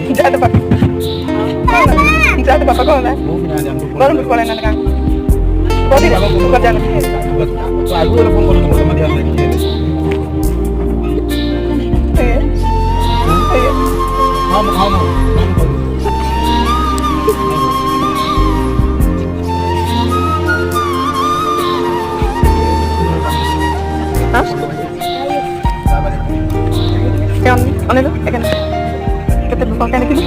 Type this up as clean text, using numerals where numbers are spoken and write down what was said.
Tidak ada Pak. Tidak ada Bapak kau, baru bersekolah nanti kan. Kau tidak bekerja lagi. Lagu telepon kalau ketemu sama dia lagi. Iya. Iya. Kamu. Hah? Yang mana itu? Kita bukakan itu.